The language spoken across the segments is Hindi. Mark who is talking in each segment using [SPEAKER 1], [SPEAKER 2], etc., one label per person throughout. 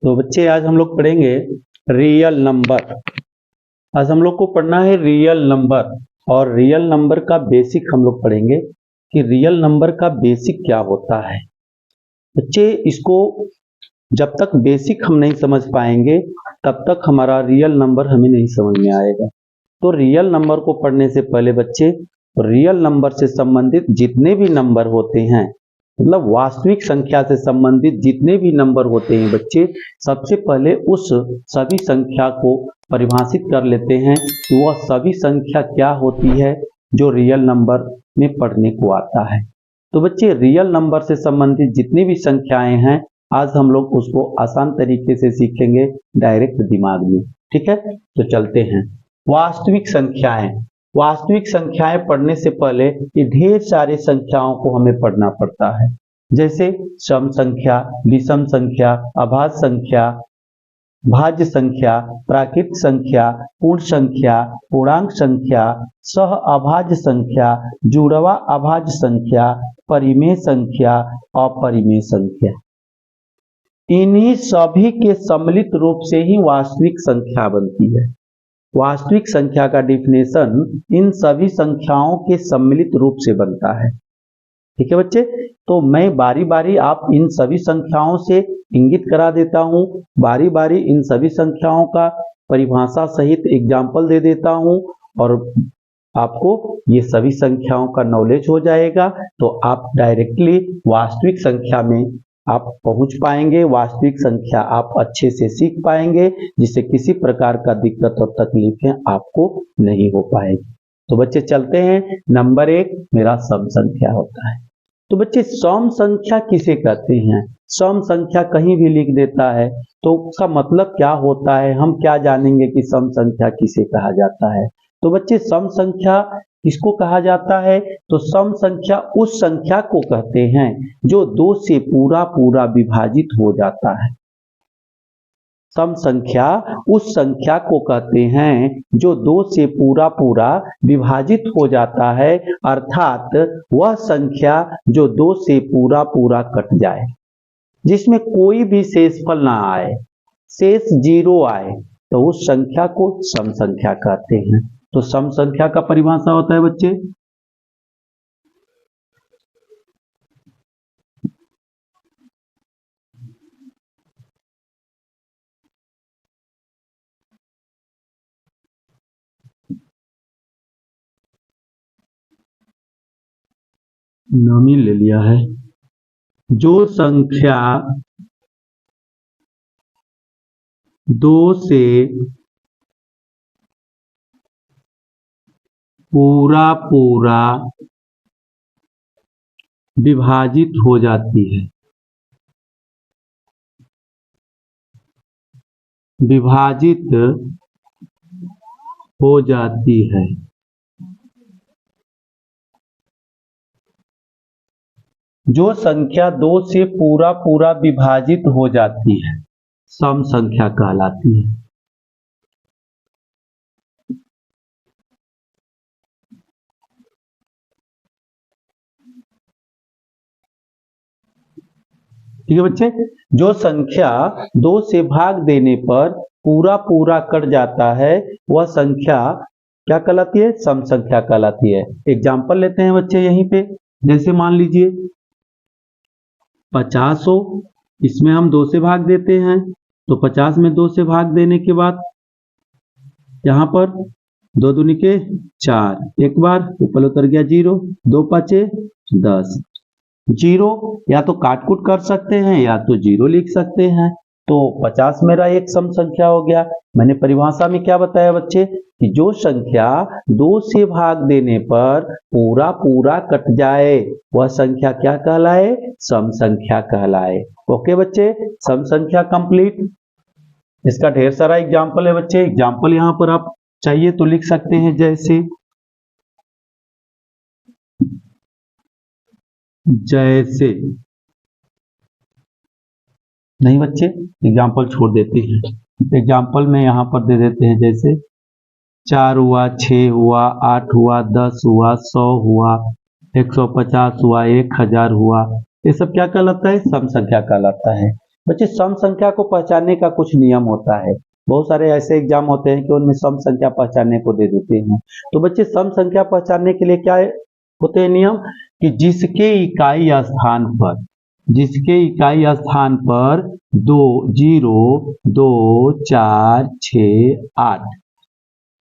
[SPEAKER 1] तो बच्चे आज हम लोग पढ़ेंगे रियल नंबर। आज हम लोग को पढ़ना है रियल नंबर, और रियल नंबर का बेसिक हम लोग पढ़ेंगे कि रियल नंबर का बेसिक क्या होता है। बच्चे इसको जब तक बेसिक हम नहीं समझ पाएंगे तब तक हमारा रियल नंबर हमें नहीं समझ में आएगा। तो रियल नंबर को पढ़ने से पहले बच्चे रियल नंबर से संबंधित जितने भी नंबर होते हैं, मतलब वास्तविक संख्या से संबंधित जितने भी नंबर होते हैं बच्चे, सबसे पहले उस सभी संख्या को परिभाषित कर लेते हैं कि वह सभी संख्या क्या होती है जो रियल नंबर में पढ़ने को आता है। तो बच्चे रियल नंबर से संबंधित जितनी भी संख्याएं हैं आज हम लोग उसको आसान तरीके से सीखेंगे डायरेक्ट दिमाग में। ठीक है, तो चलते हैं। वास्तविक संख्याएं। वास्तविक संख्याएं पढ़ने से पहले ये ढेर सारे संख्याओं को हमें पढ़ना पड़ता है, जैसे सम संख्या, विषम संख्या, अभाज्य संख्या, भाज्य संख्या, प्राकृत संख्या, पूर्ण संख्या, पूर्णांक संख्या, सह अभाज्य संख्या, जुड़वा अभाज्य संख्या, परिमेय संख्या, अपरिमेय संख्या। इन्हीं सभी के सम्मिलित रूप से ही वास्तविक संख्या बनती है। वास्तविक संख्या का डिफिनेशन इन सभी संख्याओं के सम्मिलित रूप से बनता है। ठीक है बच्चे, तो मैं बारी बारी आप इन सभी संख्याओं से इंगित करा देता हूं, बारी बारी इन सभी संख्याओं का परिभाषा सहित एग्जाम्पल दे देता हूं और आपको ये सभी संख्याओं का नॉलेज हो जाएगा। तो आप डायरेक्टली वास्तविक संख्या में आप पहुंच पाएंगे, वास्तविक संख्या आप अच्छे से सीख पाएंगे, जिससे किसी प्रकार का दिक्कत और तकलीफें आपको नहीं हो पाएगी। तो बच्चे चलते हैं। नंबर 1 मेरा सम संख्या होता है। तो बच्चे सम संख्या किसे कहते हैं? सम संख्या कहीं भी लिख देता है तो उसका मतलब क्या होता है, हम क्या जानेंगे कि सम संख्या किसे कहा जाता है। तो बच्चे सम संख्या किसको कहा जाता है? तो सम संख्या उस संख्या को कहते हैं जो 2 से पूरा पूरा विभाजित हो जाता है। सम संख्या उस संख्या को कहते हैं जो 2 से पूरा पूरा विभाजित हो जाता है, अर्थात वह संख्या जो 2 से पूरा पूरा कट जाए, जिसमें कोई भी शेषफल ना आए, शेष 0 आए, तो उस संख्या को सम संख्या कहते हैं। तो सम संख्या का परिभाषा होता है बच्चे नामी ले लिया है, जो संख्या 2 से पूरा पूरा विभाजित हो जाती है, विभाजित हो जाती है। जो संख्या 2 से पूरा पूरा विभाजित हो जाती है सम संख्या कहलाती है। ठीक है बच्चे, जो संख्या 2 से भाग देने पर पूरा पूरा कट जाता है वह संख्या क्या कहलाती है? सम संख्या कहलाती है। एग्जाम्पल लेते हैं बच्चे यहीं पे, जैसे मान लीजिए 50 हो, इसमें हम 2 से भाग देते हैं, तो 50 में 2 से भाग देने के बाद यहाँ पर 2 दूनी के 4, एक बार ऊपर उतर गया 0, 2 5 10, 0 या तो काट कूट कर सकते हैं या तो 0 लिख सकते हैं। तो 50 मेरा एक सम संख्या हो गया। मैंने परिभाषा में क्या बताया बच्चे कि जो संख्या 2 से भाग देने पर पूरा पूरा कट जाए वह संख्या क्या कहलाए? सम संख्या कहलाए। ओके बच्चे, सम संख्या कंप्लीट। इसका ढेर सारा एग्जाम्पल है बच्चे, एग्जाम्पल यहाँ पर आप चाहिए तो लिख सकते हैं, जैसे नहीं बच्चे एग्जाम्पल छोड़ देते हैं, एग्जाम्पल में यहाँ पर दे देते हैं, जैसे 4 हुआ, 6 हुआ, 8 हुआ, 10 हुआ, 100 हुआ, 150 हुआ, 1000 हुआ, ये सब क्या कहलाता है? सम संख्या कहलाता है। बच्चे सम संख्या को पहचानने का कुछ नियम होता है। बहुत सारे ऐसे एग्जाम होते हैं कि उनमें सम संख्या पहचानने को दे देते हैं। तो बच्चे सम संख्या पहचानने के लिए क्या होते हैं नियम कि जिसके इकाई स्थान पर 2 0 2 4 6 8,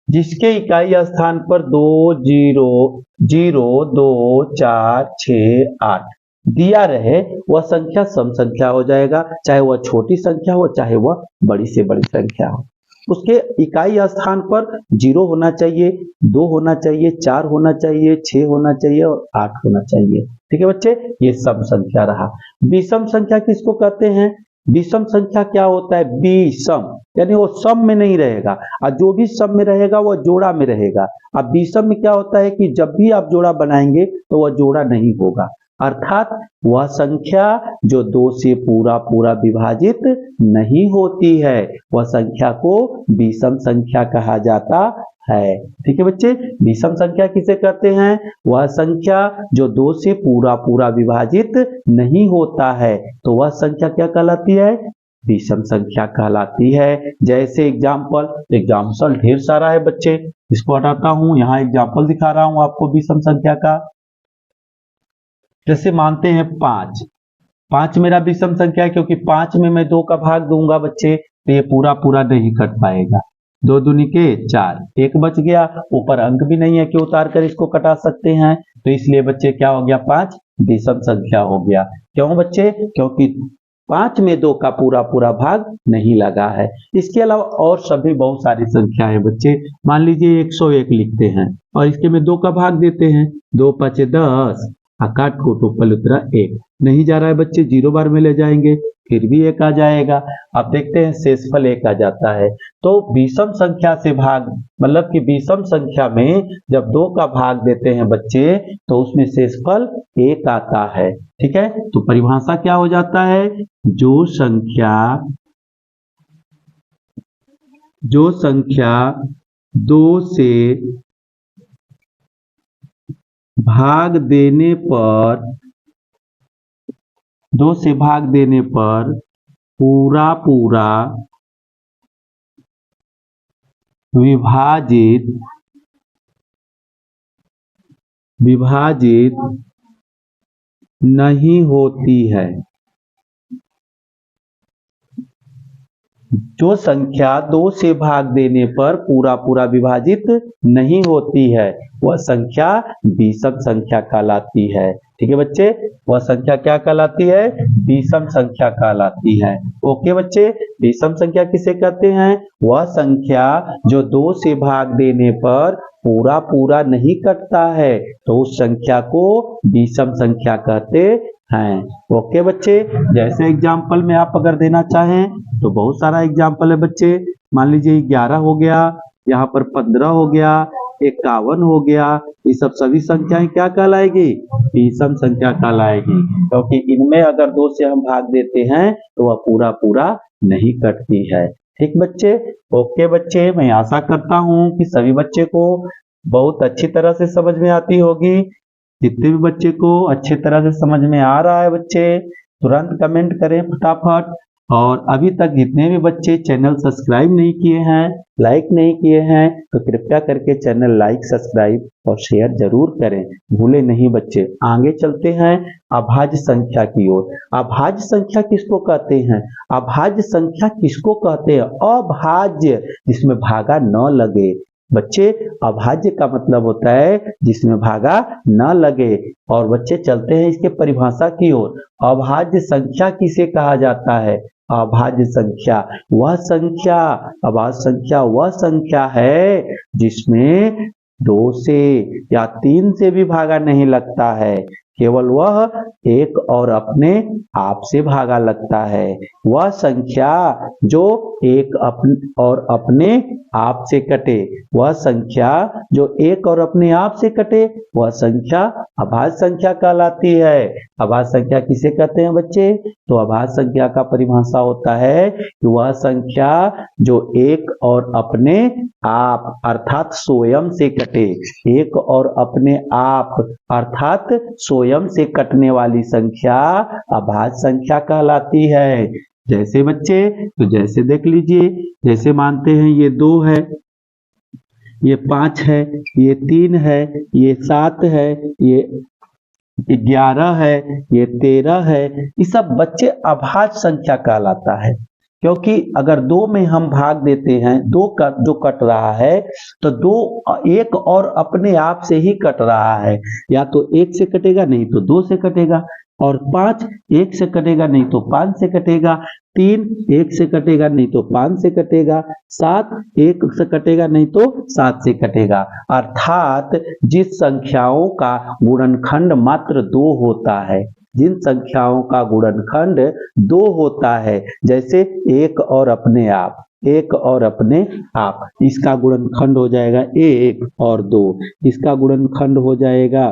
[SPEAKER 1] जिसके इकाई स्थान पर 2 0 0 2 4 6 8 दिया रहे वह संख्या सम संख्या हो जाएगा, चाहे वह छोटी संख्या हो चाहे वह बड़ी से बड़ी संख्या हो। उसके इकाई स्थान पर 0 होना चाहिए, 2 होना चाहिए, 4 होना चाहिए, 6 होना चाहिए और 8 होना चाहिए। ठीक है बच्चे, ये सम संख्या रहा। विषम संख्या किसको कहते हैं? विषम संख्या क्या होता है? विषम यानी वो सम में नहीं रहेगा, और जो भी सम में रहेगा वह जोड़ा में रहेगा। अब विषम में क्या होता है कि जब भी आप जोड़ा बनाएंगे तो वह जोड़ा नहीं होगा, अर्थात वह संख्या जो 2 से पूरा विभाजित नहीं होती है, वह संख्या को विषम संख्या कहा जाता है। ठीक है बच्चे, विषम संख्या किसे कहते हैं? वह संख्या जो 2 से पूरा विभाजित नहीं होता है, तो वह संख्या क्या कहलाती है? विषम संख्या कहलाती है। जैसे एग्जाम्पल ढेर सारा है बच्चे, इसको हटाता हूं, यहाँ एग्जाम्पल दिखा रहा हूं आपको विषम संख्या का। जैसे मानते हैं 5 मेरा विषम संख्या है, क्योंकि 5 में मैं 2 का भाग दूंगा बच्चे तो ये पूरा नहीं कट पाएगा। 2 दूनी के 4, 1 बच गया, ऊपर अंक भी नहीं है कि उतार कर इसको कटा सकते हैं, तो इसलिए बच्चे क्या हो गया? 5 विषम संख्या हो गया। क्यों बच्चे? क्योंकि 5 में 2 का पूरा भाग नहीं लगा है। इसके अलावा और सभी बहुत सारी संख्या है बच्चे। मान लीजिए 101 लिखते हैं और इसके में 2 का भाग देते हैं, 2 5 10, काट को तो पल उतरा 1, नहीं जा रहा है बच्चे, 0 बार में ले जाएंगे फिर भी 1 आ जाएगा। आप देखते हैं शेषफल 1 आ जाता है। तो विषम संख्या से भाग मतलब कि विषम संख्या में जब 2 का भाग देते हैं बच्चे तो उसमें शेषफल 1 आता है। ठीक है, तो परिभाषा क्या हो जाता है? जो संख्या 2 से भाग देने पर पूरा विभाजित नहीं होती है। जो संख्या 2 से भाग देने पर पूरा विभाजित नहीं होती है वह संख्या विषम संख्या कहलाती है। ठीक है बच्चे, वह संख्या क्या कहलाती है? विषम संख्या कहलाती है। ओके बच्चे, विषम संख्या किसे कहते हैं? वह संख्या जो 2 से भाग देने पर पूरा नहीं कटता है, तो उस संख्या को विषम संख्या कहते हैं। ओके बच्चे, जैसे एग्जाम्पल में आप अगर देना चाहें तो बहुत सारा एग्जाम्पल है बच्चे। मान लीजिए 11 हो गया, यहाँ पर 15 हो गया, 51 हो गया, ये सब सभी संख्याएं क्या कहलाएगी? विषम संख्या कहलाएगी, क्योंकि इनमें अगर 2 से हम भाग देते हैं तो वह पूरा नहीं कटती है। ठीक बच्चे, ओके बच्चे, मैं आशा करता हूँ कि सभी बच्चे को बहुत अच्छी तरह से समझ में आती होगी। जितने भी बच्चे को अच्छे तरह से समझ में आ रहा है बच्चे तुरंत कमेंट करें फटाफट। और अभी तक जितने भी बच्चे चैनल सब्सक्राइब नहीं किए हैं, लाइक नहीं किए हैं, तो कृपया करके चैनल लाइक, सब्सक्राइब और शेयर जरूर करें, भूले नहीं बच्चे। आगे चलते हैं अभाज्य संख्या की ओर। अभाज्य संख्या किसको कहते हैं? अभाज्य संख्या किसको कहते हैं? अभाज्य, जिसमें भागा न लगे। बच्चे, अभाज्य का मतलब होता है जिसमें भागा न लगे। और बच्चे चलते हैं इसके परिभाषा की ओर। अभाज्य संख्या किसे कहा जाता है? अभाज्य संख्या वह संख्या है जिसमें 2 से या 3 से भी भागा नहीं लगता है, केवल वह एक और अपने आप से भागा लगता है। वह संख्या जो एक और अपने आप से कटे, वह संख्या जो एक और अपने आप से कटे, वह संख्या अभाज्य संख्या कहलाती है। अभाज्य संख्या किसे कहते हैं बच्चे? तो अभाज्य संख्या का परिभाषा होता है कि वह संख्या जो एक और अपने आप अर्थात स्वयं से कटे, एक और अपने आप अर्थात स्वयं से कटने वाली संख्या अभाज्य संख्या कहलाती है। जैसे बच्चे, तो जैसे देख लीजिए, जैसे मानते हैं ये 2 है, ये 5 है, ये 3 है, ये 7 है, ये 11 है, ये 13 है, ये सब बच्चे अभाज्य संख्या कहलाता है। क्योंकि अगर 2 में हम भाग देते हैं, 2 का जो कट रहा है, तो 2 एक और अपने आप से ही कट रहा है, या तो 1 से कटेगा, नहीं तो 2 से कटेगा, और 5 1 से कटेगा, नहीं तो 5 से कटेगा, 3 1 से कटेगा, नहीं तो 5 से कटेगा, 7 1 से कटेगा, नहीं तो 7 से कटेगा। अर्थात जिस संख्याओं का गुणनखंड मात्र 2 होता है, जिन संख्याओं का गुणनखंड 2 होता है, जैसे 1 और अपने आप, 1 और अपने आप, इसका गुणनखंड हो जाएगा 1 और 2, इसका गुणनखंड हो जाएगा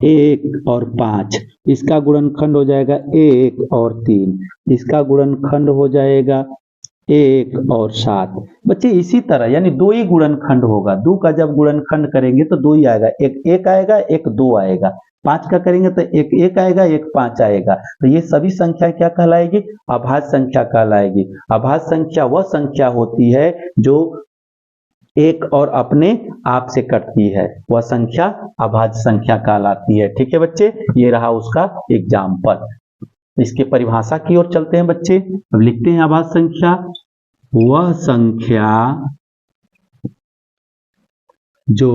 [SPEAKER 1] 1 और 5, इसका गुणनखंड हो जाएगा 1 और 3, इसका गुणनखंड हो जाएगा 1 और 7। बच्चे इसी तरह यानी 2 ही गुणनखंड होगा, 2 का जब गुणनखंड करेंगे तो 2 ही आएगा, एक 1 आएगा, एक 2 आएगा, 5 का करेंगे तो एक 1 आएगा, एक 5 आएगा। तो ये सभी संख्या क्या कहलाएगी? अभाज्य संख्या कहलाएगी। अभाज्य संख्या वह संख्या होती है जो एक और अपने आप से कटती है, वह संख्या अभाज्य संख्या कहलाती है। ठीक है बच्चे, ये रहा उसका एग्जाम्पल। इसके परिभाषा की ओर चलते हैं बच्चे। अब लिखते हैं अभाज्य संख्या, वह संख्या जो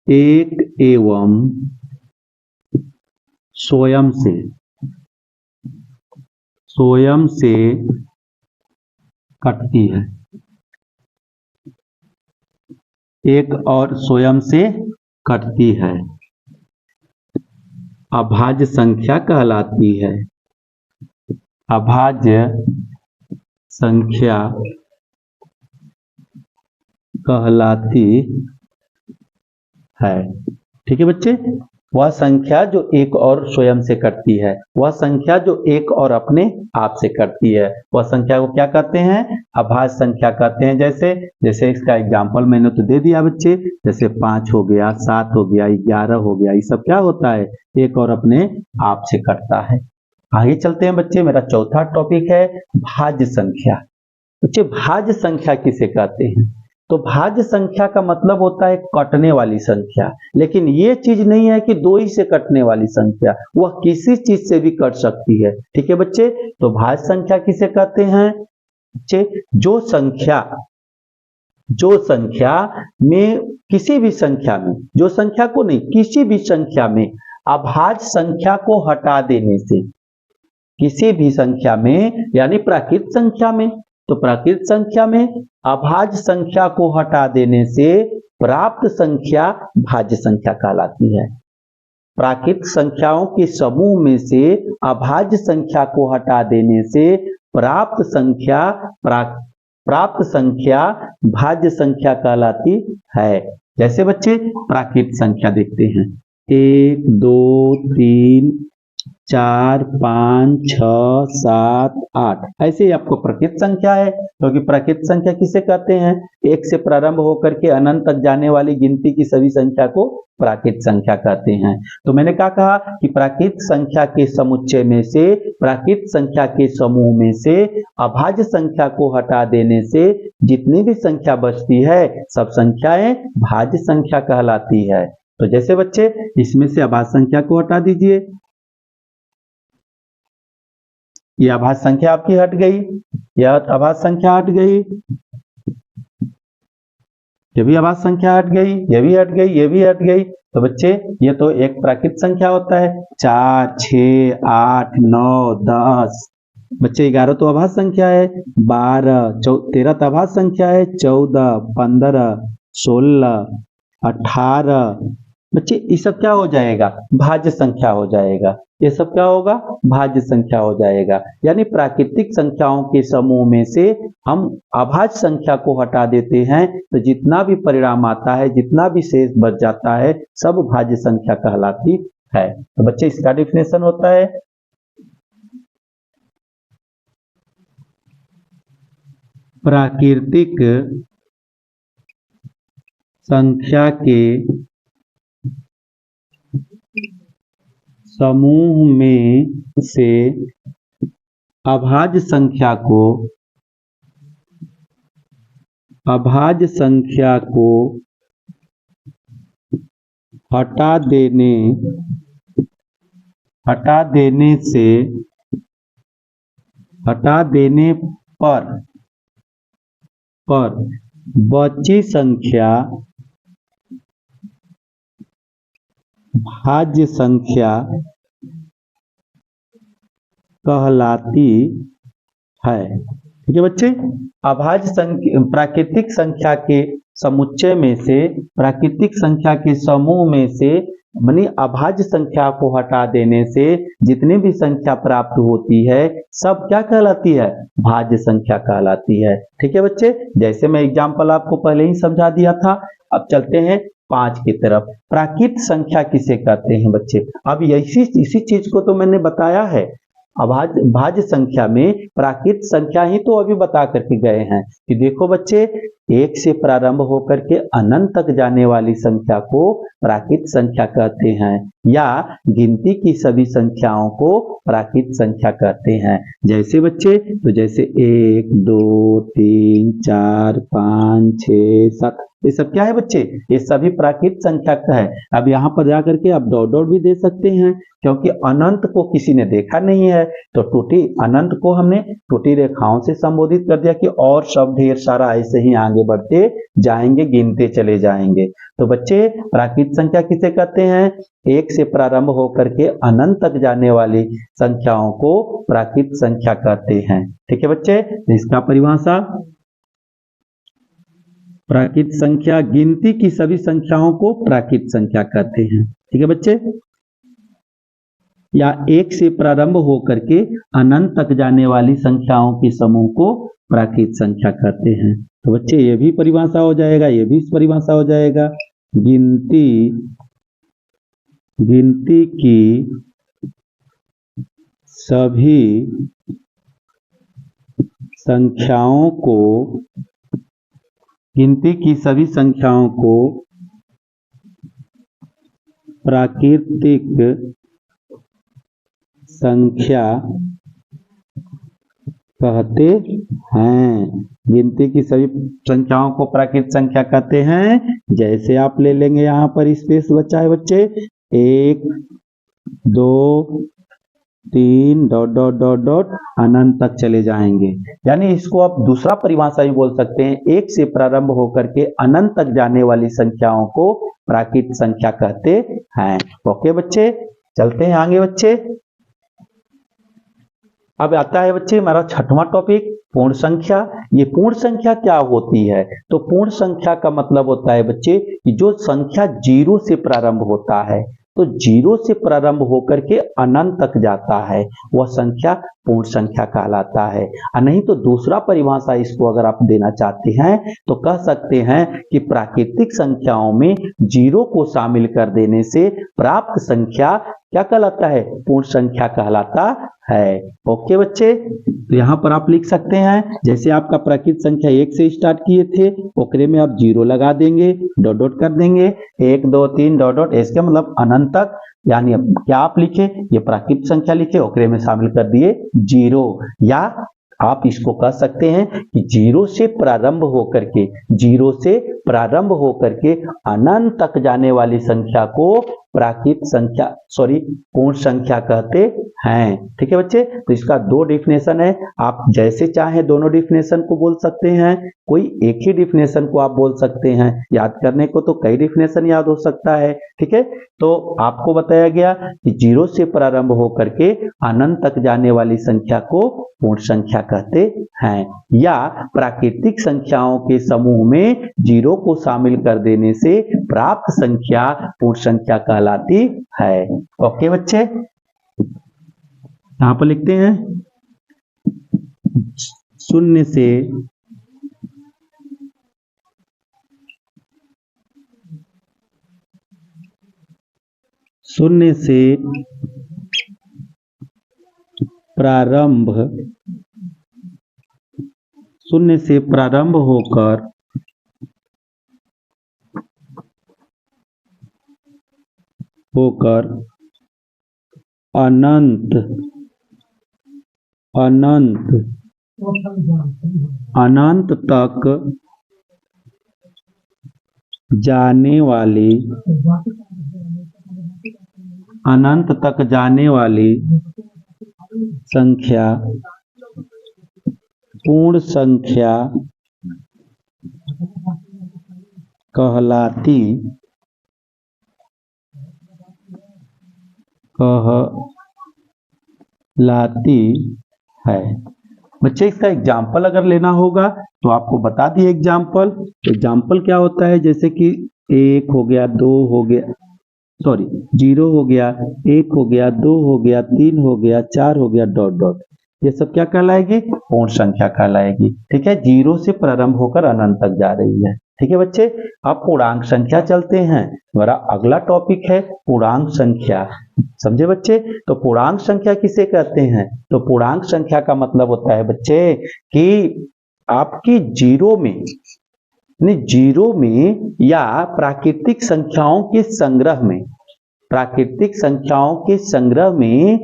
[SPEAKER 1] एक एवं स्वयं से कटती है, एक और स्वयं से कटती है, अभाज्य संख्या कहलाती है। अभाज्य संख्या कहलाती है। ठीक है बच्चे, वह संख्या जो एक और स्वयं से कटती है, वह संख्या जो एक और अपने आप से कटती है, वह संख्या को क्या कहते हैं? अभाज्य संख्या कहते हैं। जैसे इसका एग्जाम्पल मैंने तो दे दिया बच्चे, जैसे 5 हो गया, 7 हो गया, 11 हो गया, ये सब क्या होता है? एक और अपने आप से कटता है। आगे चलते हैं बच्चे, मेरा चौथा टॉपिक है भाज्य संख्या। बच्चे भाज्य संख्या किसे कहते हैं? तो भाज्य संख्या का मतलब होता है कटने वाली संख्या, लेकिन ये चीज नहीं है कि 2 ही से कटने वाली संख्या, वह किसी चीज से भी कट सकती है। ठीक है बच्चे, तो भाज्य संख्या किसे कहते हैं? बच्चे जो संख्या में किसी भी संख्या में, जो संख्या को नहीं, किसी भी संख्या में अभाज्य संख्या को हटा देने से, किसी भी संख्या में यानी प्राकृत संख्या में, तो प्राकृत संख्या में अभाज्य संख्या को हटा देने से प्राप्त संख्या भाज्य संख्या कहलाती है। प्राकृत संख्याओं के समूह में से अभाज्य संख्या को हटा देने से प्राप्त संख्या भाज्य संख्या कहलाती है। जैसे बच्चे प्राकृत संख्या देखते हैं, 1 2 3 4 5 6 7 8, ऐसे ही आपको प्राकृत संख्या है, क्योंकि प्राकृत संख्या किसे कहते हैं? 1 से प्रारंभ होकर के अनंत तक जाने वाली गिनती की सभी संख्या को प्राकृत संख्या कहते हैं। तो मैंने क्या कहा कि प्राकृत संख्या के समुच्चय में से, प्राकृत संख्या के समूह में से अभाज्य संख्या को हटा देने से जितनी भी संख्या बचती है, सब संख्याएं भाज्य संख्या कहलाती है। तो जैसे बच्चे इसमें से अभाज्य संख्या को हटा दीजिए, ये अभाज्य संख्या आपकी हट गई, यह अभाज्य संख्या हट गई, ये भी अभाज्य संख्या हट गई, ये भी हट गई, ये भी हट गई। तो बच्चे ये तो एक प्राकृत संख्या होता है, 4 6 8 9 10, बच्चे 11 तो अभाज्य संख्या है, 12 13 तो अभाज्य संख्या है, 14 15 16 18, बच्चे ये सब क्या हो जाएगा? भाज्य संख्या हो जाएगा। ये सब क्या होगा? भाज्य संख्या हो जाएगा। यानी प्राकृतिक संख्याओं के समूह में से हम अभाज्य संख्या को हटा देते हैं, तो जितना भी परिणाम आता है, जितना भी शेष बच जाता है, सब भाज्य संख्या कहलाती है। तो बच्चे इसका डेफिनेशन होता है प्राकृतिक संख्या के समूह में से अभाज्य संख्या को हटा देने पर बची संख्या भाज्य संख्या कहलाती है। ठीक है बच्चे, अभाज्य संख्या प्राकृतिक संख्या के समुच्चय में से, प्राकृतिक संख्या के समूह में से मानी अभाज्य संख्या को हटा देने से जितनी भी संख्या प्राप्त होती है सब क्या कहलाती है, भाज्य संख्या कहलाती है। ठीक है बच्चे, जैसे मैं एग्जाम्पल आपको पहले ही समझा दिया था। अब चलते हैं 5 की तरफ। प्राकृत संख्या किसे कहते हैं बच्चे? अब इसी चीज को तो मैंने बताया है। भाज्य संख्या में प्राकृत संख्या ही तो अभी बता करके गए हैं कि देखो बच्चे, 1 से प्रारंभ होकर के अनंत तक जाने वाली संख्या को प्राकृत संख्या कहते हैं, या गिनती की सभी संख्याओं को प्राकृत संख्या कहते हैं। जैसे बच्चे, तो जैसे 1 2 3 4 5 6 7, ये सब क्या है बच्चे? ये सभी प्राकृत संख्या का है। अब यहाँ पर जाकर के आप डॉट डॉट भी दे सकते हैं, क्योंकि अनंत को किसी ने देखा नहीं है, तो टूटी अनंत को हमने टूटी रेखाओं से संबोधित कर दिया कि और सब ढेर सारा ऐसे ही आगे बढ़ते जाएंगे, गिनते चले जाएंगे। तो बच्चे, प्राकृत संख्या किसे कहते हैं? 1 से प्रारंभ होकर के अनंत तक जाने वाली संख्याओं को प्राकृत संख्या कहते हैं। ठीक है बच्चे, इसका परिभाषा, प्राकृत संख्या गिनती की सभी संख्याओं को प्राकृत संख्या कहते हैं। ठीक है बच्चे, या 1 से प्रारंभ होकर के अनंत तक जाने वाली संख्याओं के समूह को प्राकृत संख्या कहते हैं। तो बच्चे, ये भी परिभाषा हो जाएगा, ये भी परिभाषा हो जाएगा। गिनती की सभी संख्याओं को प्राकृतिक संख्या कहते हैं। गिनती की सभी संख्याओं को प्राकृत संख्या कहते हैं। जैसे आप ले लेंगे, यहाँ पर स्पेस बचा है बच्चे, 1 2 3 डॉट डॉट डॉट डॉट अनंत तक चले जाएंगे। यानी इसको आप दूसरा परिभाषा भी बोल सकते हैं, 1 से प्रारंभ होकर के अनंत तक जाने वाली संख्याओं को प्राकृत संख्या कहते हैं। ओके बच्चे, चलते हैं आगे बच्चे। अब आता है बच्चे हमारा 6वां टॉपिक, पूर्ण संख्या। ये पूर्ण संख्या क्या होती है? तो पूर्ण संख्या का मतलब होता है बच्चे कि जो संख्या 0 से प्रारंभ होता है, तो 0 से प्रारंभ होकर के अनंत तक जाता है, वह संख्या पूर्ण संख्या कहलाता है। और नहीं तो दूसरा परिभाषा इसको अगर आप देना चाहते हैं तो कह सकते हैं कि प्राकृतिक संख्याओं में 0 को शामिल कर देने से प्राप्त संख्या क्या कहलाता है? पूर्ण संख्या कहलाता है। ओके बच्चे, तो यहाँ पर आप लिख सकते हैं, जैसे आपका प्राकृत संख्या 1 से स्टार्ट किए थे, ओकरे में आप 0 लगा देंगे, डॉट डॉट कर देंगे, 1 2 3 डॉट डॉट, इसका मतलब अनंत तक। यानी क्या आप लिखे? ये प्राकृत संख्या लिखे, ओकरे में शामिल कर दिए 0। या आप इसको कह सकते हैं कि 0 से प्रारंभ होकर के अनंत तक जाने वाली संख्या को पूर्ण संख्या कहते हैं। ठीक है बच्चे, तो इसका 2 डिफिनेशन है, आप जैसे चाहे दोनों डिफिनेशन को बोल सकते हैं, कोई एक ही डिफिनेशन को आप बोल सकते हैं। याद करने को तो कई डिफिनेशन याद हो सकता है। ठीक है, तो आपको बताया गया कि 0 से प्रारंभ होकर के अनंत तक जाने वाली संख्या को पूर्ण संख्या कहते हैं, या प्राकृतिक संख्याओं के समूह में 0 को शामिल कर देने से प्राप्त संख्या पूर्ण संख्या कहलाती है। ओके बच्चे, यहां पर लिखते हैं 0 से प्रारंभ होकर अनंत अनंत अनंत तक जाने वाली अनंत तक जाने वाली संख्या पूर्ण संख्या कहलाती है। बच्चे इसका एग्जाम्पल अगर लेना होगा तो आपको बता दिए एग्जाम्पल। एग्जाम्पल क्या होता है, जैसे कि 1 हो गया, 2 हो गया, सॉरी 0 हो गया, 1 हो गया, 2 हो गया, 3 हो गया, 4 हो गया, डॉट डॉट, ये सब क्या कहलाएगी? पूर्ण संख्या कहलाएगी। ठीक है, 0 से प्रारंभ होकर अनंत तक जा रही है। ठीक है बच्चे, अब पूर्णांक संख्या चलते हैं। हमारा अगला टॉपिक है पूर्णांक संख्या। समझे बच्चे? तो पूर्णांक संख्या किसे कहते हैं? तो पूर्णांक संख्या का मतलब होता है बच्चे कि आपकी जीरो में या प्राकृतिक संख्याओं के संग्रह में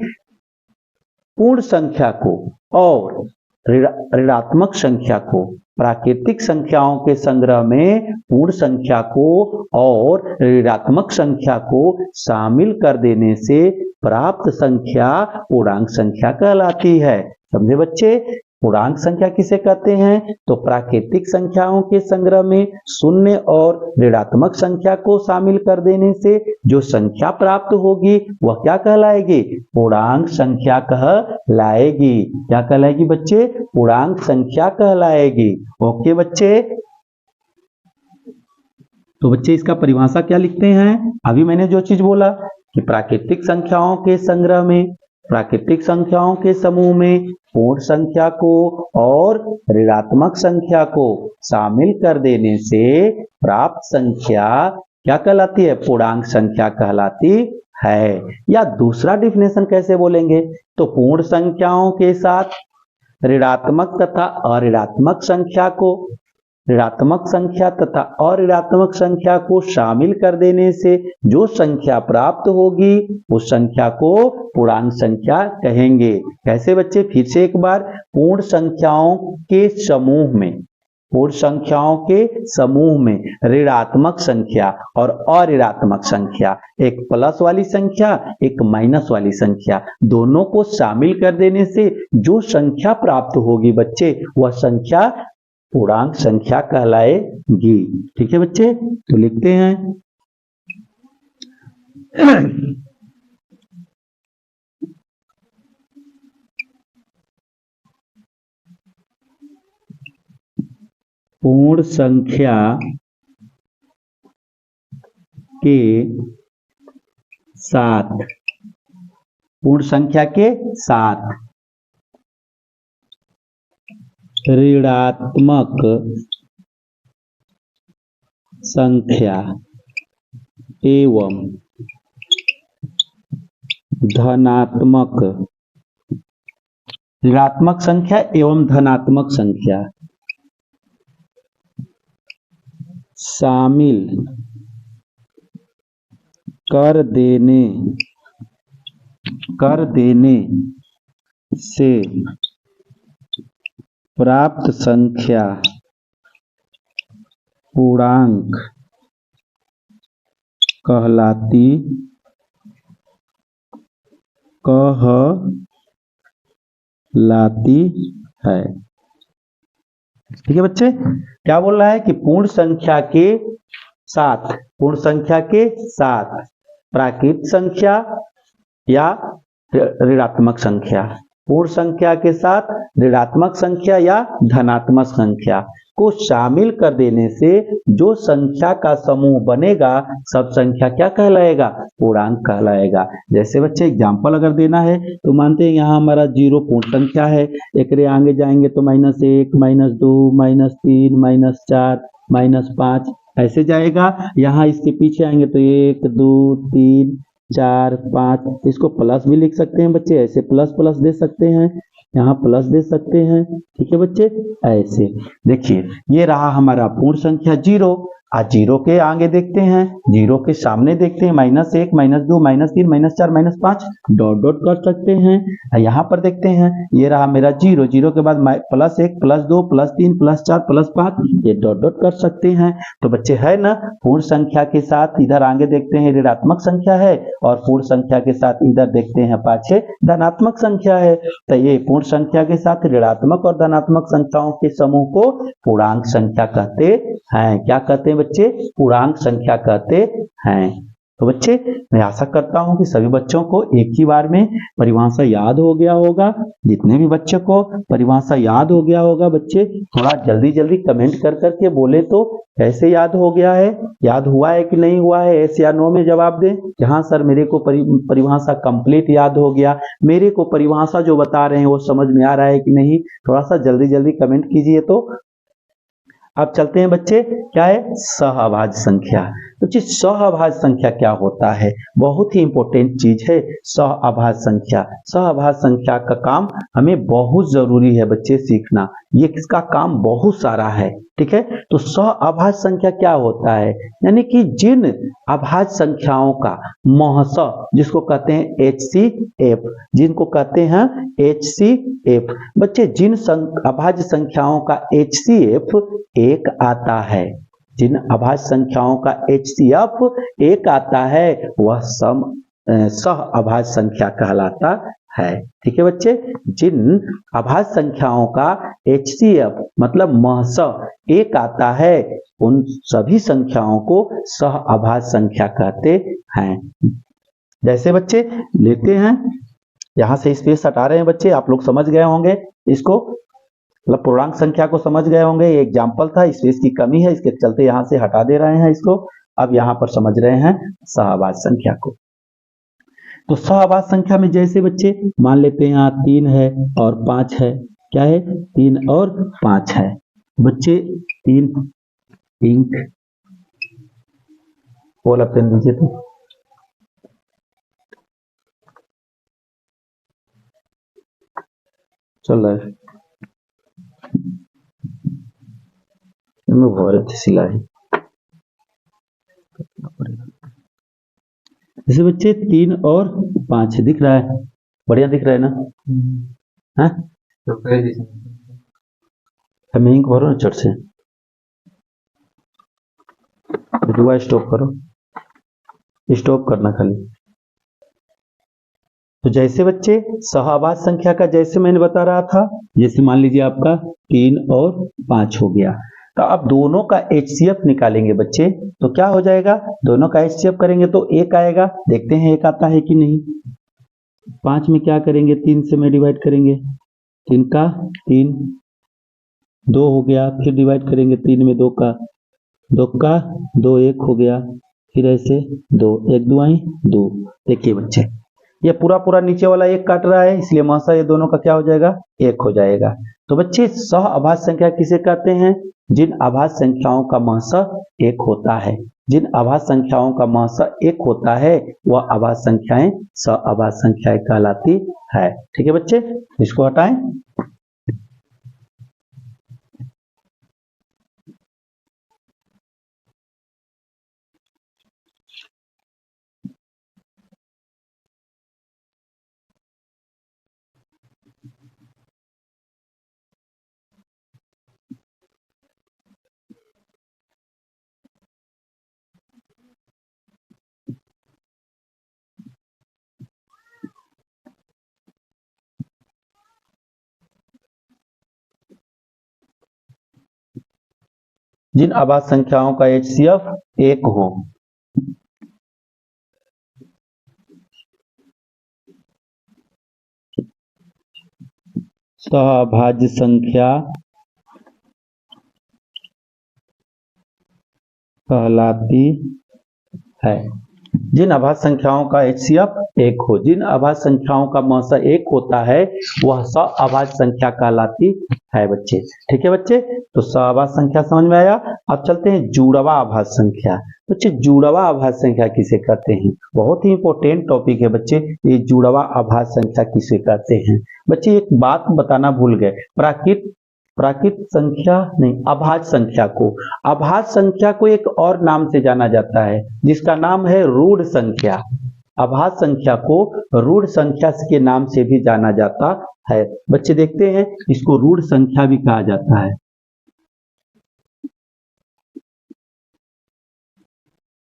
[SPEAKER 1] पूर्ण संख्या को और ऋणात्मक संख्या को, प्राकृतिक संख्याओं के संग्रह में पूर्ण संख्या को और ऋणात्मक संख्या को शामिल कर देने से प्राप्त संख्या पूर्णांक संख्या कहलाती है। समझे बच्चे? पूर्णांक संख्या किसे कहते हैं? तो प्राकृतिक संख्याओं के संग्रह में शून्य और ऋणात्मक संख्या को शामिल कर देने से जो संख्या प्राप्त होगी वह क्या कहलाएगी? पूर्णांक संख्या कहलाएगी। क्या कहलाएगी बच्चे? पूर्णांक संख्या कहलाएगी। ओके बच्चे, तो बच्चे इसका परिभाषा क्या लिखते हैं? अभी मैंने जो चीज बोला कि प्राकृतिक संख्याओं के संग्रह में, प्राकृतिक संख्याओं के समूह में पूर्ण संख्या को और ऋणात्मक संख्या को शामिल कर देने से प्राप्त संख्या क्या कहलाती है? पूर्णांक संख्या कहलाती है। या दूसरा डिफिनेशन कैसे बोलेंगे? तो पूर्ण संख्याओं के साथ ऋणात्मक तथा अऋणात्मक संख्या को, ऋणात्मक संख्या तथा अऋणात्मक संख्या को शामिल कर देने से जो संख्या प्राप्त होगी उस संख्या को पूर्णांक संख्या कहेंगे। कैसे बच्चे? फिर से एक बार, पूर्ण संख्याओं के समूह में ऋणात्मक संख्या और अऋणात्मक संख्या, एक प्लस वाली संख्या एक माइनस वाली संख्या, दोनों को शामिल कर देने से जो संख्या प्राप्त होगी बच्चे वह संख्या पूर्णांक संख्या कहलाएगी। ठीक है बच्चे, तो लिखते हैं पूर्ण संख्या के साथ, पूर्ण संख्या के साथ ऋणात्मक संख्या एवं धनात्मक, ऋणात्मक संख्या एवं धनात्मक संख्या शामिल कर देने से प्राप्त संख्या पूर्णांक कहलाती है। ठीक है बच्चे, क्या बोल रहा है कि पूर्ण संख्या के साथ प्राकृतिक संख्या या ऋणात्मक संख्या, पूर्ण संख्या के साथ ऋणात्मक संख्या या धनात्मक संख्या को शामिल कर देने से जो संख्या का समूह बनेगा सब संख्या क्या कहलाएगा? पूर्णांक कहलाएगा। जैसे बच्चे एग्जाम्पल अगर देना है तो मानते हैं यहाँ हमारा 0 पूर्ण संख्या है, एक रे आगे जाएंगे तो -1, -2, -3, -4, -5 ऐसे जाएगा। यहाँ इसके पीछे आएंगे तो 1, 2, 3, 4, 5, इसको प्लस भी लिख सकते हैं बच्चे, ऐसे प्लस दे सकते हैं, यहाँ प्लस दे सकते हैं। ठीक है बच्चे, ऐसे देखिए ये रहा हमारा पूर्ण संख्या 0। आज जीरो के आगे देखते हैं, जीरो के सामने देखते हैं, -1, -2, -3, -4, -5 डॉट डॉट कर सकते हैं। यहाँ पर देखते हैं, ये रहा मेरा जीरो, जीरो के बाद +1, +2, +3, +4, +5 ये डॉट डॉट कर सकते हैं। तो बच्चे है ना, पूर्ण संख्या के साथ इधर आगे देखते हैं ऋणात्मक संख्या है और पूर्ण संख्या के साथ इधर देखते हैं पाछे धनात्मक संख्या है। तो ये पूर्ण संख्या के साथ ऋणात्मक और धनात्मक संख्याओं के समूह को पूर्णांक संख्या कहते हैं। क्या कहते हैं बच्चे? पूर्णांक संख्या कहते हैं। तो बच्चे मैं आशा करता हूं कि सभी बच्चों को एक ही बार में परिभाषा याद हो गया होगा। जितने भी बच्चों को परिभाषा याद हो गया होगा, बच्चे थोड़ा जल्दी जल्दी कमेंट कर करके बोले तो कैसे याद हो गया है, याद हुआ है कि नहीं हुआ है, एस या नो में जवाब दें। जहां सर मेरे को परिभाषा कंप्लीट याद हो गया, मेरे को परिभाषा जो बता रहे हैं वो समझ में आ रहा है कि नहीं, थोड़ा सा जल्दी जल्दी कमेंट कीजिए। तो अब चलते हैं बच्चे, क्या है सहअभाज्य संख्या। बच्चे सहअभाज्य संख्या क्या होता है? बहुत ही इंपॉर्टेंट चीज है सहअभाज्य संख्या। सहअभाज्य संख्या का काम हमें बहुत जरूरी है बच्चे सीखना, ये किसका काम बहुत सारा है, ठीक है। तो सहअभाज्य संख्या क्या होता है? यानी कि जिन अभाज्य संख्याओं का महस, जिसको कहते हैं HCF, जिनको कहते हैं HCF, बच्चे जिन अभाज्य संख्याओं का HCF 1 आता है, जिन अभाज्य संख्याओं का HCF 1 आता है वह सहअभाज्य संख्या कहलाता है, ठीक है बच्चे। जिन अभाज्य संख्याओं का HCF मतलब महस 1 आता है उन सभी संख्याओं को सहअभाज्य संख्या कहते हैं। जैसे बच्चे लेते हैं, यहां से स्पेस हटा रहे हैं बच्चे, आप लोग समझ गए होंगे इसको, मतलब पूर्णांक संख्या को समझ गए होंगे। ये एग्जाम्पल था, स्पेस की कमी है, इसके चलते यहां से हटा दे रहे हैं इसको। अब यहां पर समझ रहे हैं सहअभाज्य संख्या को। तो सहअभाज्य संख्या में जैसे बच्चे मान लेते हैं यहाँ 3 है और 5 है, क्या है 3 और 5 है बच्चे। 3 इंक वाला पेन दीजिए तो, चल रहा है सिलाई। जैसे बच्चे 3 और 5 दिख रहा है, बढ़िया दिख रहा है ना? हाँ हमें इंक भरो ना चट से, दुआ स्टॉप करो, स्टॉप करना खाली। तो जैसे बच्चे सहअभाज्य संख्या का जैसे मैंने बता रहा था, जैसे मान लीजिए आपका 3 और 5 हो गया, तो अब दोनों का HCF निकालेंगे बच्चे, तो क्या हो जाएगा? दोनों का HCF करेंगे तो 1 आएगा, देखते हैं 1 आता है कि नहीं। 5 में क्या करेंगे? 3 से में डिवाइड करेंगे, 3 का 3, 2 हो गया, फिर डिवाइड करेंगे 3 में 2 का 2, 1 हो गया, फिर ऐसे 2, 1 2 2। देखिए बच्चे ये पूरा पूरा नीचे वाला 1 काट रहा है, इसलिए महसा ये दोनों का क्या हो जाएगा? 1 हो जाएगा। तो बच्चे सहअभाज्य संख्या किसे कहते हैं? जिन अभाज्य संख्याओं का महसा 1 होता है, जिन अभाज्य संख्याओं का महसा 1 होता है वह अभाज्य संख्याएं सहअभाज्य संख्याएं कहलाती है, ठीक है बच्चे। इसको हटाएं। जिन अभाज्य संख्याओं का HCF 1 हो, सहअभाज्य संख्या कहलाती है। जिन अभाज्य संख्याओं का HCF 1 हो, जिन अभाज्य संख्याओं का महसा 1 होता है वह सहअभाज्य संख्या कहलाती है बच्चे, ठीक है बच्चे। तो सहअभाज्य संख्या समझ में आया। अब चलते हैं जुड़वा अभाज्य संख्या। बच्चे जुड़वा अभाज्य संख्या किसे कहते हैं? बहुत ही इंपॉर्टेंट टॉपिक है बच्चे, ये जुड़वा अभाज्य संख्या किसे कहते हैं। बच्चे एक बात बताना भूल गए, प्राकृत संख्या नहीं, अभाज्य संख्या को, अभाज्य संख्या को एक और नाम से जाना जाता है जिसका नाम है रूढ़ संख्या। अभाज्य संख्या को रूढ़ संख्या के नाम से भी जाना जाता है। बच्चे देखते हैं, इसको रूढ़ संख्या भी कहा जाता है।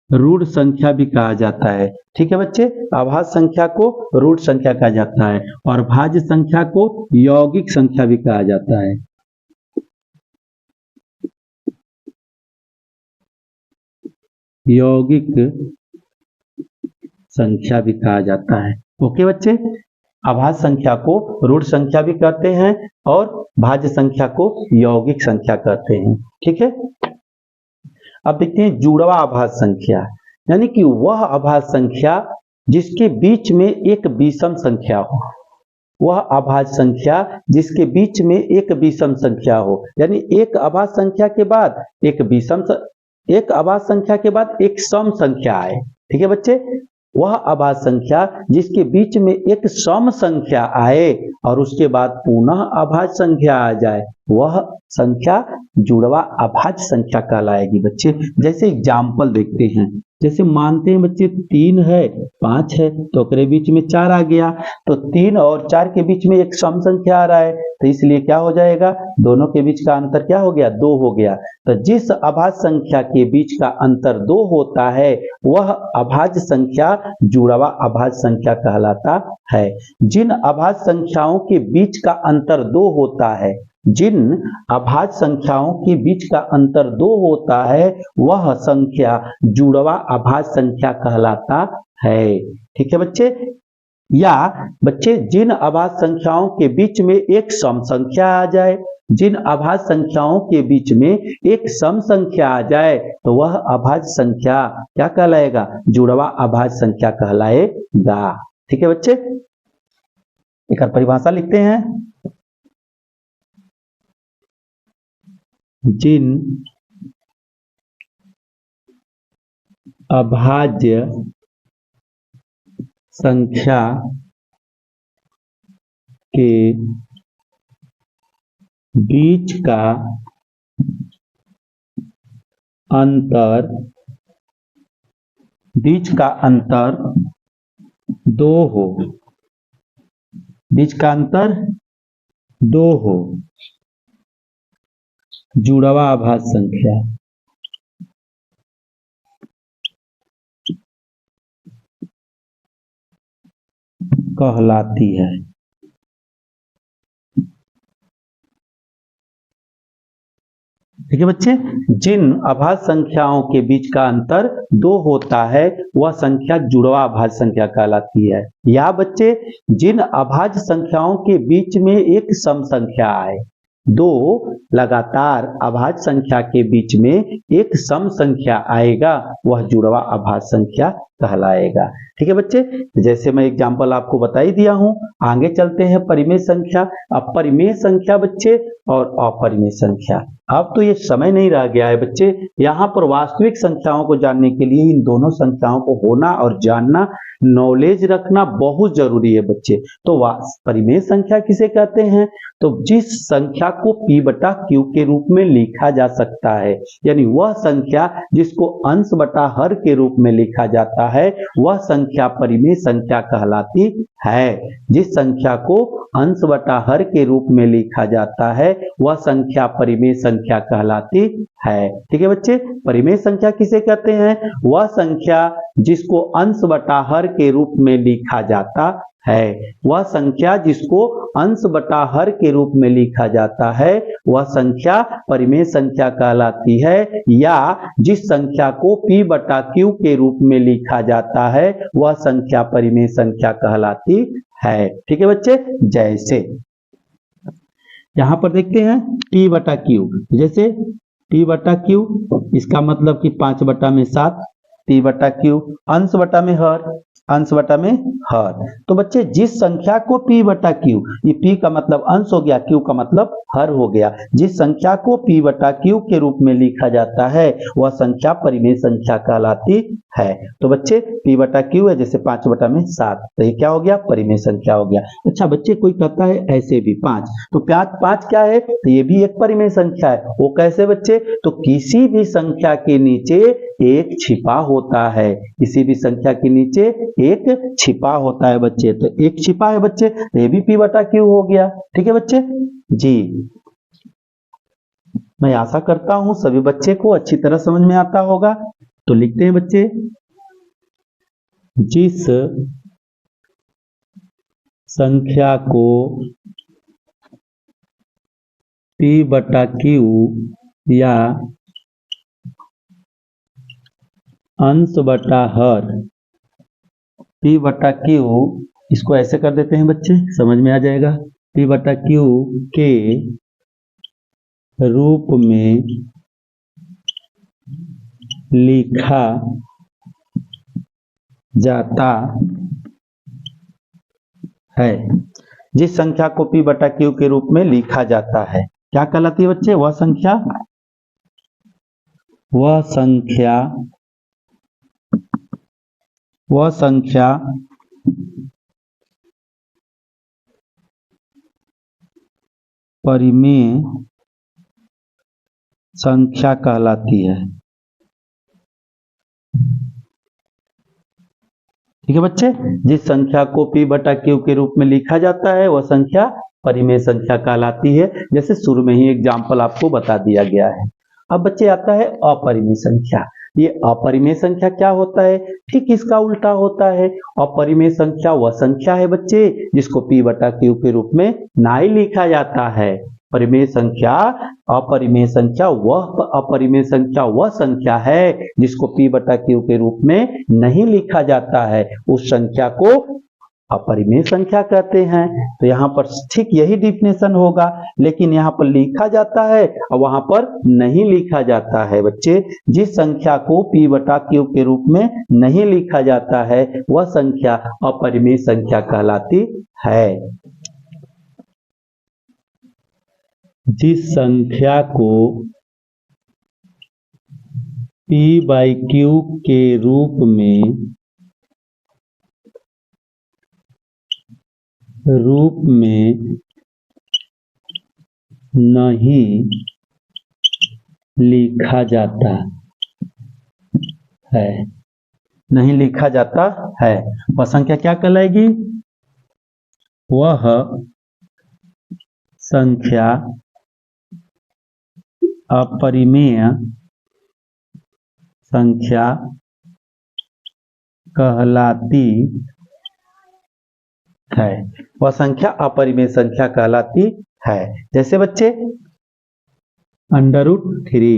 [SPEAKER 1] रूढ़ संख्या भी कहा जाता है। ठीक है बच्चे, अभाज्य संख्या को रूढ़ संख्या कहा जाता है और भाज्य संख्या को यौगिक संख्या भी कहा जाता है। यौगिक संख्या भी कहा जाता है। ओके बच्चे, अभाज्य संख्या को रूढ़ संख्या भी कहते हैं और भाज्य संख्या को यौगिक संख्या कहते हैं। ठीक है, अब देखते हैं जुड़वा अभाज्य संख्या, यानी कि वह अभाज्य संख्या जिसके बीच में एक विषम संख्या हो। वह अभाज्य संख्या जिसके बीच में एक विषम संख्या हो, यानी एक अभाज्य संख्या के बाद एक अभाज्य संख्या के बाद एक सम संख्या आए। ठीक है बच्चे, वह अभाज्य संख्या जिसके बीच में एक सम संख्या आए और उसके बाद पुनः अभाज्य संख्या आ जाए, वह संख्या जुड़वा अभाज्य संख्या कहलाएगी। बच्चे जैसे एग्जाम्पल देखते हैं, जैसे मानते हैं बच्चे 3 है 5 है तो ओकरे बीच में 4 आ गया, तो 3 और 4 के बीच में एक सम संख्या आ रहा है, तो इसलिए क्या हो जाएगा, दोनों के बीच का अंतर क्या हो गया, 2 हो गया। तो जिस अभाज्य संख्या के बीच का अंतर 2 होता है वह अभाज्य संख्या जुड़वा अभाज्य संख्या कहलाता है। जिन अभाज्य संख्याओं के बीच का अंतर 2 होता है, जिन अभाज्य संख्याओं के बीच का अंतर 2 होता है वह संख्या जुड़वा अभाज्य संख्या कहलाता है। ठीक है बच्चे, या बच्चे जिन अभाज्य संख्याओं के बीच में एक सम संख्या आ जाए, जिन अभाज्य संख्याओं के बीच में एक सम संख्या आ जाए तो वह अभाज्य संख्या क्या कहलाएगा, जुड़वा अभाज्य संख्या कहलाएगा। ठीक है बच्चे, एक और परिभाषा लिखते हैं, जिन अभाज्य संख्या के बीच का अंतर 2 हो, बीच का अंतर 2 हो, जुड़वा अभाज्य संख्या कहलाती है। ठीक है बच्चे, जिन अभाज्य संख्याओं के बीच का अंतर 2 होता है वह संख्या जुड़वा अभाज्य संख्या कहलाती है। या बच्चे जिन अभाज्य संख्याओं के बीच में एक सम संख्या आए, 2 लगातार अभाज्य संख्या के बीच में एक सम संख्या आएगा वह जुड़वा अभाज्य संख्या कहलाएगा। ठीक है बच्चे, जैसे मैं एग्जाम्पल आपको बता ही दिया हूं, आगे चलते हैं परिमेय संख्या। अब परिमेय संख्या बच्चे और अपरिमेय संख्या, अब तो ये समय नहीं रह गया है बच्चे, यहाँ पर वास्तविक संख्याओं को जानने के लिए इन दोनों संख्याओं को होना और जानना, नॉलेज रखना बहुत जरूरी है बच्चे। तो परिमेय संख्या किसे कहते हैं, तो जिस संख्या को P बटा Q के रूप में लिखा जा सकता है, यानी वह संख्या जिसको अंश बटा हर के रूप में लिखा जाता है वह संख्या परिमेय संख्या कहलाती है। जिस संख्या को अंश बटा हर के रूप में लिखा जाता है वह संख्या परिमेय संख्या कहलाती है। ठीक है बच्चे, परिमेय संख्या किसे कहते हैं, वह संख्या जिसको अंश बटा हर के रूप में लिखा जाता है, वह संख्या जिसको अंश बटा हर के रूप में लिखा जाता है वह संख्या परिमेय संख्या कहलाती है। या जिस संख्या को P बटा Q के रूप में लिखा जाता है वह संख्या परिमेय संख्या कहलाती है। ठीक है बच्चे, जैसे यहां पर देखते हैं P बटा Q, जैसे P बटा Q इसका मतलब कि 5 बटा में 7, P बटा Q अंश बटा में हर, अंश बटा में हर। तो बच्चे जिस संख्या को p बटा q, ये p का मतलब अंश हो गया, q का मतलब हर हो गया, जिस संख्या को p बटा q के रूप में लिखा जाता है वह संख्या परिमेय संख्या कहलाती है। तो बच्चे p बटा q है, जैसे 5 बटा में 7, तो ये क्या हो गया, परिमेय संख्या हो गया। अच्छा बच्चे कोई कहता है ऐसे भी 5, तो 5 क्या है, तो ये भी एक परिमेय संख्या है। वो कैसे बच्चे, तो किसी भी संख्या के नीचे एक छिपा होता है, किसी भी संख्या के नीचे एक छिपा होता है बच्चे, तो एक छिपा है बच्चे, तो ये भी p बटा q हो गया। ठीक है बच्चे जी, मैं आशा करता हूं सभी बच्चे को अच्छी तरह समझ में आता होगा। तो लिखते हैं बच्चे, जिस संख्या को p बटा q या अंश बटा हर p बटा q, इसको ऐसे कर देते हैं बच्चे, समझ में आ जाएगा, p बटा q के रूप में लिखा जाता है। जिस संख्या को p बटा q के रूप में लिखा जाता है क्या कहलाती है बच्चे, वह संख्या परिमेय संख्या कहलाती है। ठीक है बच्चे, जिस संख्या को p बटा q के रूप में लिखा जाता है वह संख्या परिमेय संख्या कहलाती है, जैसे शुरू में ही एग्जाम्पल आपको बता दिया गया है। अब बच्चे आता है अपरिमेय संख्या। ये अपरिमेय संख्या क्या होता है, ठीक इसका उल्टा होता है। अपरिमेय संख्या वह संख्या है बच्चे जिसको p बटा q के रूप में नहीं लिखा जाता है। अपरिमेय संख्या वह संख्या है जिसको p बटा q के रूप में नहीं लिखा जाता है, उस संख्या को अपरिमेय संख्या कहते हैं। तो यहाँ पर ठीक यही डिफिनेशन होगा, लेकिन यहाँ पर लिखा जाता है और वहां पर नहीं लिखा जाता है बच्चे। जिस संख्या को p बटा q के रूप में नहीं लिखा जाता है वह संख्या अपरिमेय संख्या कहलाती है। जिस संख्या को p बाई q के रूप में नहीं लिखा जाता है, वह संख्या क्या कहलाएगी, वह संख्या अपरिमेय संख्या कहलाती है। वह संख्या अपरिमेय संख्या कहलाती है। जैसे बच्चे √3,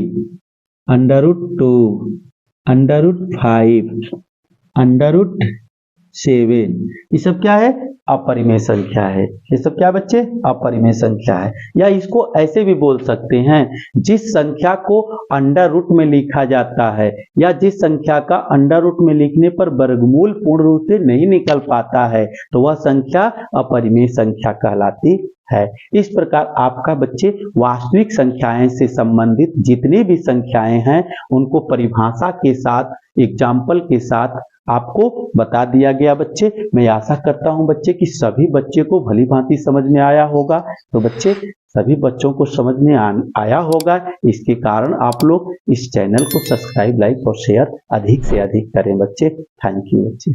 [SPEAKER 1] √2, √5, √7, ये सब क्या है, अपरिमेय संख्या है। ये सब क्या बच्चे, अपरिमेय संख्या है। या इसको ऐसे भी बोल सकते हैं, जिस संख्या को अंडर रूट में लिखा जाता है या जिस संख्या का अंडर रूट में लिखने पर वर्गमूल पूर्ण रूप से नहीं निकल पाता है तो वह संख्या अपरिमेय संख्या कहलाती है। इस प्रकार आपका बच्चे वास्तविक संख्याएं से संबंधित जितनी भी संख्याएं हैं उनको परिभाषा के साथ, एग्जाम्पल के साथ आपको बता दिया गया बच्चे। मैं आशा करता हूं बच्चे कि सभी बच्चे को भली भांति समझ में आया होगा। तो बच्चे सभी बच्चों को समझ में आया होगा, इसके कारण आप लोग इस चैनल को सब्सक्राइब, लाइक और शेयर अधिक से अधिक करें बच्चे। थैंक यू बच्चे।